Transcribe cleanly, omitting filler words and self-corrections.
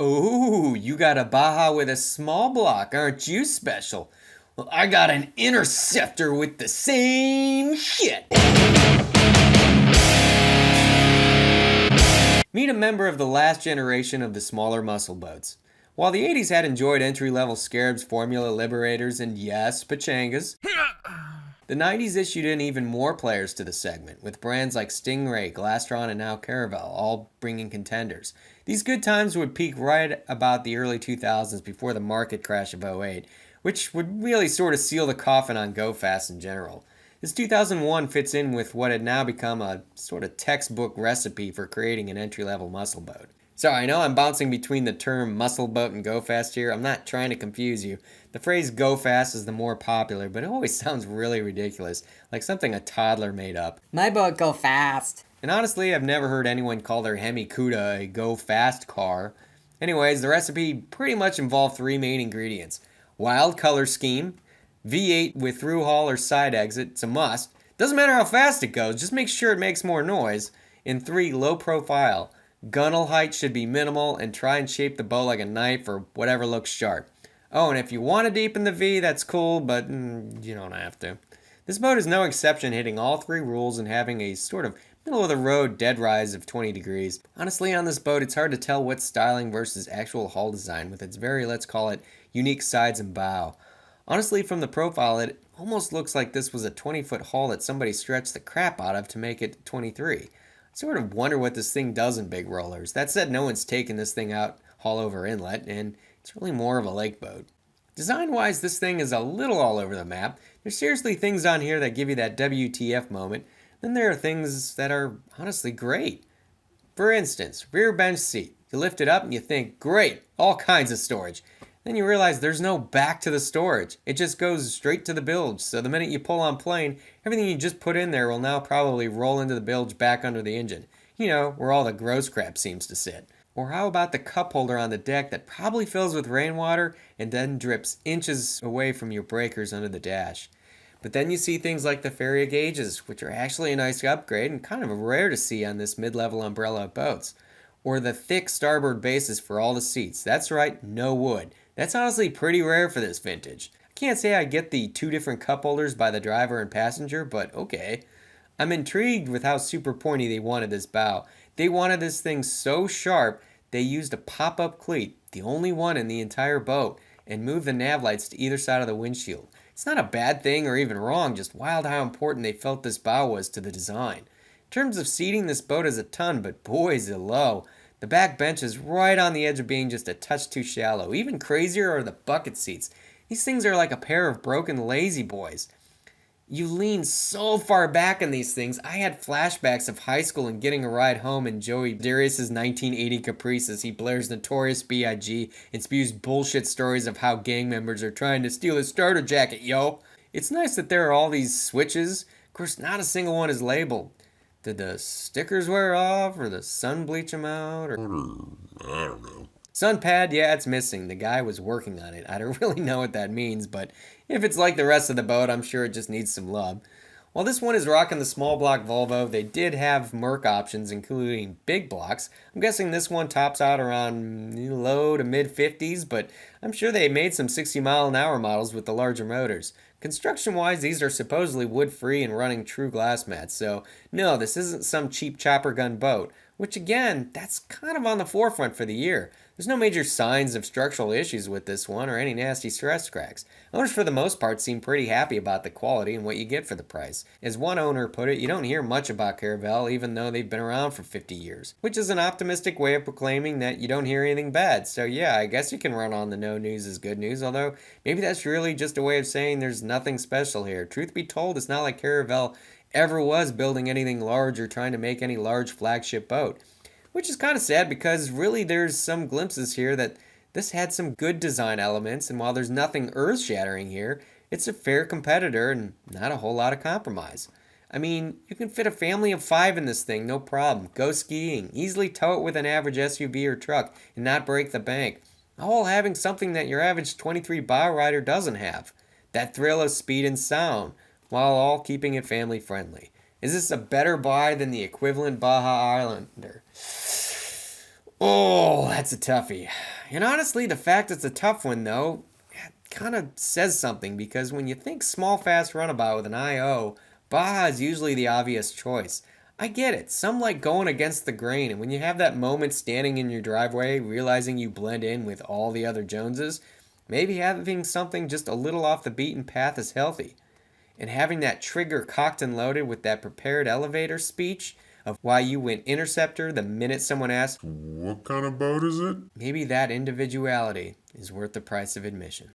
Oh, you got a Baja with a small block, aren't you special? Well, I got an Interceptor with the same shit. Meet a member of the last generation of the smaller muscle boats. While the 80s had enjoyed entry-level Scarabs, Formula Liberators, and yes, Pachangas, the 90s issued in even more players to the segment, with brands like Stingray, Glastron, and now Caravelle, all bringing contenders. These good times would peak right about the early 2000s before the market crash of '08, which would really sort of seal the coffin on Go Fast in general. This 2001 fits in with what had now become a sort of textbook recipe for creating an entry-level muscle boat. Sorry, I know I'm bouncing between the term muscle boat and go fast here. I'm not trying to confuse you. The phrase go fast is the more popular, but it always sounds really ridiculous, like something a toddler made up. My boat go fast. And honestly, I've never heard anyone call their Hemi Cuda a go fast car. Anyways, the recipe pretty much involved three main ingredients. Wild color scheme, V8 with through hull or side exit, it's a must. Doesn't matter how fast it goes, just make sure it makes more noise. And 3, low profile. Gunnel height should be minimal and try and shape the boat like a knife or whatever looks sharp. Oh, and if you want to deepen the V, that's cool, but you don't have to. This boat is no exception, hitting all 3 rules and having a sort of middle-of-the-road dead rise of 20 degrees. Honestly, on this boat, it's hard to tell what's styling versus actual hull design with its very, let's call it, unique sides and bow. Honestly, from the profile, it almost looks like this was a 20-foot hull that somebody stretched the crap out of to make it 23. I sort of wonder what this thing does in big rollers. That said, no one's taken this thing out haul over inlet, and it's really more of a lake boat. Design-wise, this thing is a little all over the map. There's seriously things on here that give you that WTF moment. Then there are things that are honestly great. For instance, rear bench seat. You lift it up and you think, great, all kinds of storage. Then you realize there's no back to the storage. It just goes straight to the bilge. So the minute you pull on plane, everything you just put in there will now probably roll into the bilge back under the engine. You know, where all the gross crap seems to sit. Or how about the cup holder on the deck that probably fills with rainwater and then drips inches away from your breakers under the dash? But then you see things like the Feria gauges, which are actually a nice upgrade and kind of rare to see on this mid-level umbrella boats. Or the thick starboard bases for all the seats. That's right, no wood. That's honestly pretty rare for this vintage. I can't say I get the 2 different cup holders by the driver and passenger, but okay. I'm intrigued with how super pointy they wanted this bow. They wanted this thing so sharp, they used a pop-up cleat, the only one in the entire boat, and moved the nav lights to either side of the windshield. It's not a bad thing or even wrong, just wild how important they felt this bow was to the design. In terms of seating, this boat is a ton, but boy is it low. The back bench is right on the edge of being just a touch too shallow. Even crazier are the bucket seats. These things are like a pair of broken lazy boys. You lean so far back in these things. I had flashbacks of high school and getting a ride home in Joey Darius's 1980 Caprice as he blares Notorious B.I.G. and spews bullshit stories of how gang members are trying to steal his starter jacket, yo. It's nice that there are all these switches. Of course, not a single one is labeled. Did the stickers wear off, or the sun bleach them out, or... I don't know. Sun pad, yeah, it's missing. The guy was working on it. I don't really know what that means, but if it's like the rest of the boat, I'm sure it just needs some love. While this one is rocking the small block Volvo, they did have Merc options, including big blocks. I'm guessing this one tops out around low to mid 50s, but I'm sure they made some 60-mile-an-hour models with the larger motors. Construction-wise, these are supposedly wood-free and running true glass mats, so no, this isn't some cheap chopper gun boat, which again, that's kind of on the forefront for the year. There's no major signs of structural issues with this one or any nasty stress cracks. Owners for the most part seem pretty happy about the quality and what you get for the price. As one owner put it, you don't hear much about Caravelle even though they've been around for 50 years, which is an optimistic way of proclaiming that you don't hear anything bad. So yeah, I guess you can run on the no news is good news, although maybe that's really just a way of saying there's nothing special here. Truth be told, it's not like Caravelle ever was building anything large or trying to make any large flagship boat. Which is kind of sad because really there's some glimpses here that this had some good design elements, and while there's nothing earth-shattering here, it's a fair competitor and not a whole lot of compromise. I mean, you can fit a family of 5 in this thing, no problem. Go skiing, easily tow it with an average SUV or truck and not break the bank. All having something that your average 23 bow rider doesn't have. That thrill of speed and sound, while all keeping it family friendly. Is this a better buy than the equivalent Baja Islander? Oh, that's a toughie. And honestly, the fact it's a tough one, though, kind of says something because when you think small, fast runabout with an IO, Baja is usually the obvious choice. I get it. Some like going against the grain, and when you have that moment standing in your driveway, realizing you blend in with all the other Joneses, maybe having something just a little off the beaten path is healthy. And having that trigger cocked and loaded with that prepared elevator speech of why you went Interceptor the minute someone asks, What kind of boat is it? maybe that individuality is worth the price of admission.